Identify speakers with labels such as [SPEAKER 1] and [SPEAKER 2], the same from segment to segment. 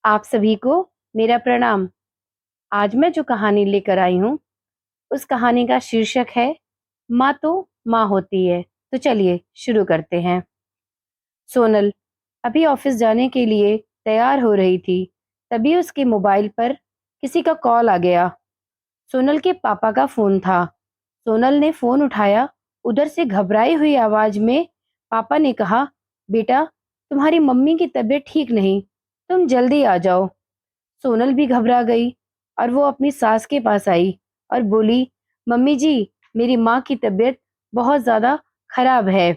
[SPEAKER 1] आप सभी को मेरा प्रणाम। आज मैं जो कहानी लेकर आई हूँ, उस कहानी का शीर्षक है माँ तो माँ होती है। तो चलिए शुरू करते हैं। सोनल अभी ऑफिस जाने के लिए तैयार हो रही थी, तभी उसके मोबाइल पर किसी का कॉल आ गया। सोनल के पापा का फोन था। सोनल ने फोन उठाया। उधर से घबराई हुई आवाज में पापा ने कहा, बेटा, तुम्हारी मम्मी की तबीयत ठीक नहीं, तुम जल्दी आ जाओ। सोनल भी घबरा गई और वो अपनी सास के पास आई और बोली, मम्मी जी, मेरी माँ की तबीयत बहुत ज्यादा खराब है।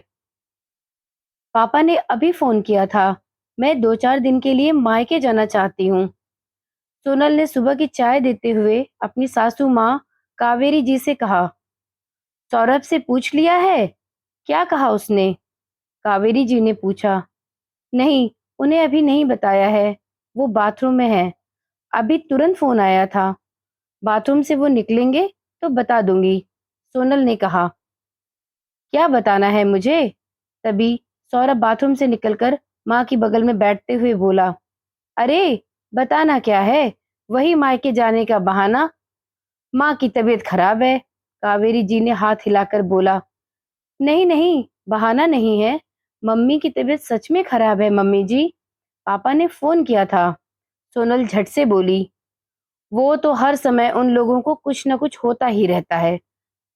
[SPEAKER 1] पापा ने अभी फोन किया था। मैं 2-4 दिन के लिए मायके जाना चाहती हूँ। सोनल ने सुबह की चाय देते हुए अपनी सासू माँ कावेरी जी से कहा, सौरभ से पूछ लिया है? क्या कहा उसने? कावेरी जी ने पूछा। नहीं, उन्हें अभी नहीं बताया है, वो बाथरूम में है। अभी तुरंत फोन आया था। बाथरूम से वो निकलेंगे तो बता दूंगी, सोनल ने कहा। क्या बताना है मुझे? तभी सौरभ बाथरूम से निकलकर माँ की बगल में बैठते हुए बोला, अरे, बताना क्या है? वही मायके जाने का बहाना। माँ की तबीयत खराब है। कावेरी जी ने हाथ हिलाकर बोला, नहीं नहीं, बहाना नहीं है। मम्मी की तबीयत सच में खराब है मम्मी जी। पापा ने फोन किया था। सोनल झट से बोली, वो तो हर समय उन लोगों को कुछ न कुछ होता ही रहता है।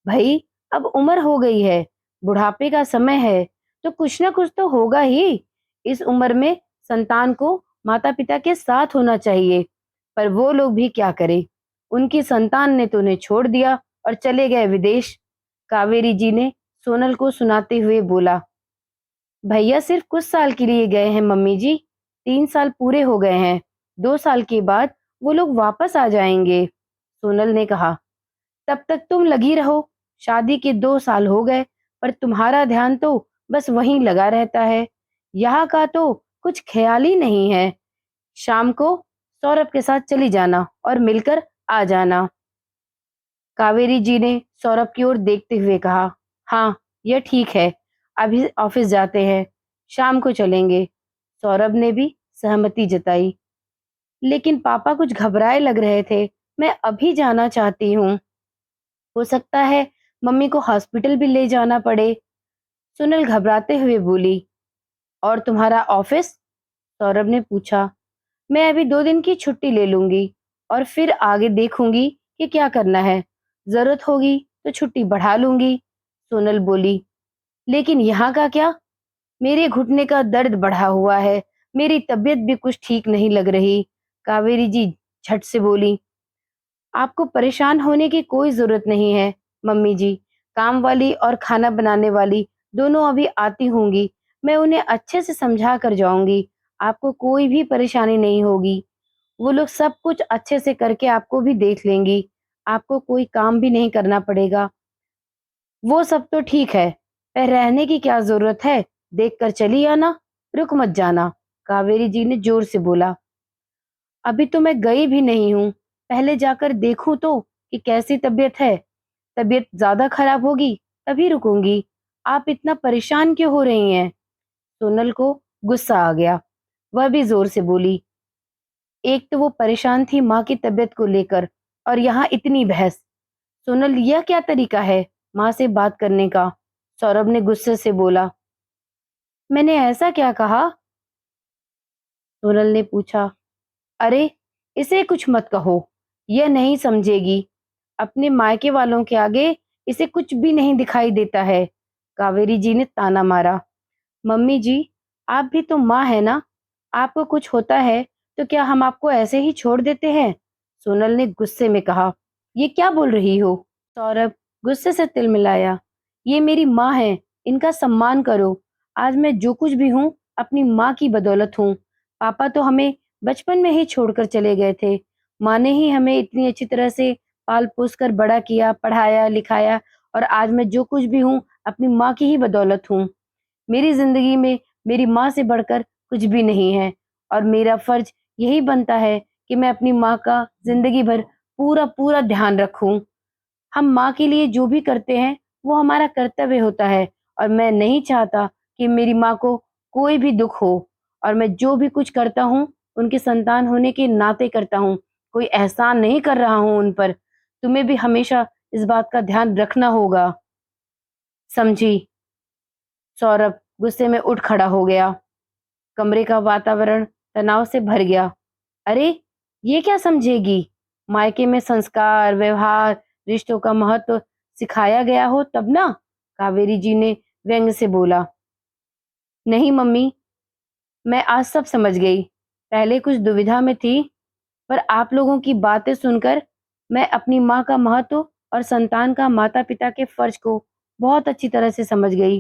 [SPEAKER 1] भाई, अब उम्र हो गई है, बुढ़ापे का समय है, तो कुछ ना कुछ तो होगा ही। इस उम्र में संतान को माता पिता के साथ होना चाहिए, पर वो लोग भी क्या करें। उनकी संतान ने तो उन्हें छोड़ दिया और चले गए विदेश। कावेरी जी ने सोनल को सुनाते हुए बोला, भैया सिर्फ कुछ साल के लिए गए हैं मम्मी जी। 3 साल पूरे हो गए हैं। 2 साल के बाद वो लोग वापस आ जाएंगे। सोनल ने कहा, तब तक तुम लगी रहो। शादी के 2 साल हो गए, पर तुम्हारा ध्यान तो बस वहीं लगा रहता है। यहाँ का तो कुछ ख्याल ही नहीं है। शाम को सौरभ के साथ चली जाना और मिलकर आ जाना। कावेरी जी ने सौरभ की ओर देखते हुए कहा, हाँ, यह ठीक है। अभी ऑफिस जाते हैं, शाम को चलेंगे। सौरभ ने भी सहमति जताई। लेकिन पापा कुछ घबराए लग रहे थे। मैं अभी जाना चाहती हूँ। हो सकता है मम्मी को हॉस्पिटल भी ले जाना पड़े। सुनील घबराते हुए बोली, और तुम्हारा ऑफिस? सौरभ ने पूछा। मैं अभी 2 दिन की छुट्टी ले लूंगी और फिर आगे देखूंगी कि क्या करना है। जरूरत होगी तो छुट्टी बढ़ा लूंगी, सोनल बोली। लेकिन यहाँ का क्या? मेरे घुटने का दर्द बढ़ा हुआ है। मेरी तबीयत भी कुछ ठीक नहीं लग रही, कावेरी जी झट से बोली। आपको परेशान होने की कोई जरूरत नहीं है मम्मी जी। काम वाली और खाना बनाने वाली दोनों अभी आती होंगी। मैं उन्हें अच्छे से समझा कर जाऊंगी। आपको कोई भी परेशानी नहीं होगी। वो लोग सब कुछ अच्छे से करके आपको भी देख लेंगी। आपको कोई काम भी नहीं करना पड़ेगा। वो सब तो ठीक है, पर रहने की क्या जरूरत है? देख कर चली आना, रुक मत जाना, कावेरी जी ने जोर से बोला। अभी तो मैं गई भी नहीं हूँ। पहले जाकर देखूं तो कि कैसी तबीयत है। तबीयत ज्यादा खराब होगी तभी रुकूंगी। आप इतना परेशान क्यों हो रही हैं? सोनल को गुस्सा आ गया। वह भी जोर से बोली, एक तो वो परेशान थी माँ की तबीयत को लेकर, और यहाँ इतनी बहस। सोनल, यह क्या तरीका है माँ से बात करने का? सौरभ ने गुस्से से बोला। मैंने ऐसा क्या कहा? सोनल ने पूछा। अरे, इसे कुछ मत कहो, यह नहीं समझेगी। अपने मायके वालों के आगे इसे कुछ भी नहीं दिखाई देता है, कावेरी जी ने ताना मारा। मम्मी जी, आप भी तो माँ है ना। आपको कुछ होता है तो क्या हम आपको ऐसे ही छोड़ देते हैं? सोनल ने गुस्से में कहा। ये क्या बोल रही हो? सौरभ गुस्से से तिलमिलाया। ये मेरी माँ है, इनका सम्मान करो। आज मैं जो कुछ भी हूँ अपनी माँ की बदौलत हूँ। पापा तो हमें बचपन में ही छोड़कर चले गए थे। माँ ने ही हमें इतनी अच्छी तरह से पाल पोस कर बड़ा किया, पढ़ाया लिखाया, और आज मैं जो कुछ भी हूँ अपनी माँ की ही बदौलत हूँ। मेरी जिंदगी में मेरी माँ से बढ़कर कुछ भी नहीं है, और मेरा फर्ज यही बनता है कि मैं अपनी माँ का जिंदगी भर पूरा पूरा ध्यान रखूं। हम माँ के लिए जो भी करते हैं वो हमारा कर्तव्य होता है, और मैं नहीं चाहता कि मेरी माँ को कोई भी दुख हो। और मैं जो भी कुछ करता हूँ उनकी संतान होने के नाते करता हूँ, कोई एहसान नहीं कर रहा हूँ उन पर। तुम्हें भी हमेशा इस बात का ध्यान रखना होगा, समझी? सौरभ गुस्से में उठ खड़ा हो गया। कमरे का वातावरण तनाव से भर गया। अरे, ये क्या समझेगी? मायके में संस्कार, व्यवहार, रिश्तों का महत्व सिखाया गया हो तब ना, कावेरी जी ने व्यंग से बोला। नहीं मम्मी, मैं आज सब समझ गई। पहले कुछ दुविधा में थी, पर आप लोगों की बातें सुनकर मैं अपनी माँ का महत्व और संतान का माता-पिता के फर्ज को बहुत अच्छी तरह से समझ गई।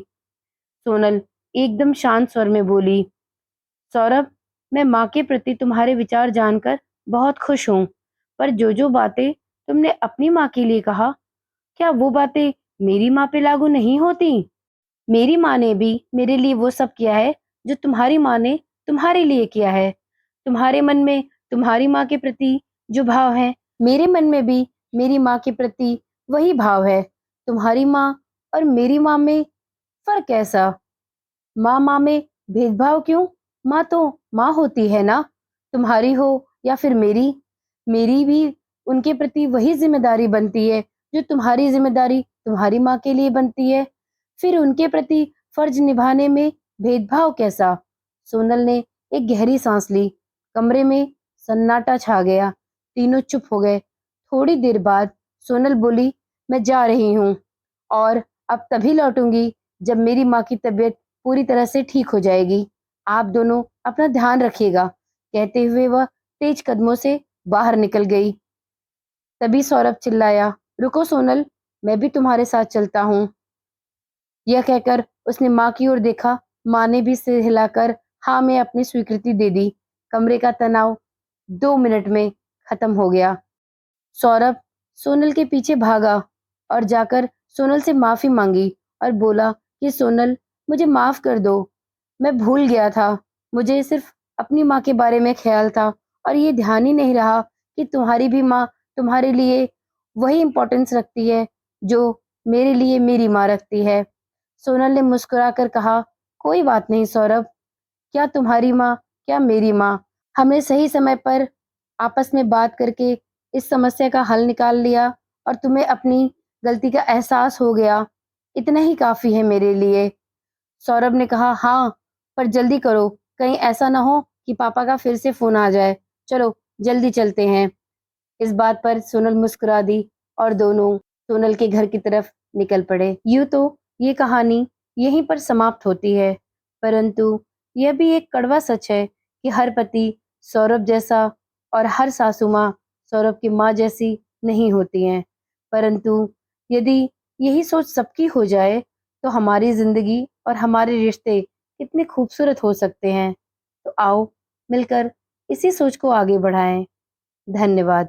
[SPEAKER 1] सोनल एकदम शांत स्वर में बोली, सौरभ, मैं माँ के प्रति तुम्हारे विचार जानकर बहुत खुश हूँ, पर जो बातें तुमने अपनी माँ के लिए कहा, क्या वो बातें मेरी माँ पे लागू नहीं होती? मेरी माँ ने भी मेरे लिए वो सब किया है जो तुम्हारी माँ ने तुम्हारे लिए किया है। तुम्हारे मन में तुम्हारी माँ के प्रति जो भाव है, मेरे मन में भी मेरी माँ के प्रति वही भाव है। तुम्हारी माँ और मेरी माँ में फर्क कैसा? माँ माँ में भेदभाव क्यों? माँ तो माँ होती है ना, तुम्हारी हो या फिर मेरी। मेरी भी उनके प्रति वही जिम्मेदारी बनती है जो तुम्हारी जिम्मेदारी तुम्हारी माँ के लिए बनती है। फिर उनके प्रति फर्ज निभाने में भेदभाव कैसा? सोनल ने एक गहरी सांस ली। कमरे में सन्नाटा छा गया। तीनों चुप हो गए। थोड़ी देर बाद सोनल बोली, मैं जा रही हूँ और अब तभी लौटूंगी जब मेरी माँ की तबीयत पूरी तरह से ठीक हो जाएगी। आप दोनों अपना ध्यान रखिएगा। कहते हुए वह तेज कदमों से बाहर निकल गई। तभी सौरभ चिल्लाया, रुको सोनल, मैं भी तुम्हारे साथ चलता हूँ। यह कहकर उसने माँ की ओर देखा। माँ ने भी सिर हिलाकर हाँ में अपनी स्वीकृति दे दी। कमरे का तनाव 2 मिनट में खत्म हो गया। सौरभ सोनल के पीछे भागा और जाकर सोनल से माफी मांगी और बोला कि सोनल, मुझे माफ कर दो। मैं भूल गया था। मुझे सिर्फ अपनी माँ के बारे में ख्याल था और ये ध्यान ही नहीं रहा कि तुम्हारी भी माँ तुम्हारे लिए वही इम्पोर्टेंस रखती है जो मेरे लिए मेरी माँ रखती है। सोनल ने मुस्कुराकर कहा, कोई बात नहीं सौरभ, क्या तुम्हारी माँ क्या मेरी माँ। हमने सही समय पर आपस में बात करके इस समस्या का हल निकाल लिया और तुम्हें अपनी गलती का एहसास हो गया। इतना ही काफी है मेरे लिए। सौरभ ने कहा, हाँ, पर जल्दी करो, कहीं ऐसा ना हो कि पापा का फिर से फोन आ जाए। चलो जल्दी चलते हैं। इस बात पर सोनल मुस्कुरा दी और दोनों सोनल के घर की तरफ निकल पड़े। यूं तो ये कहानी यहीं पर समाप्त होती है, परंतु यह भी एक कड़वा सच है कि हर पति सौरभ जैसा और हर सासू माँ सौरभ की माँ जैसी नहीं होती हैं। परंतु यदि यही सोच सबकी हो जाए तो हमारी जिंदगी और हमारे रिश्ते कितने खूबसूरत हो सकते हैं। तो आओ मिलकर इसी सोच को आगे बढ़ाएं। धन्यवाद।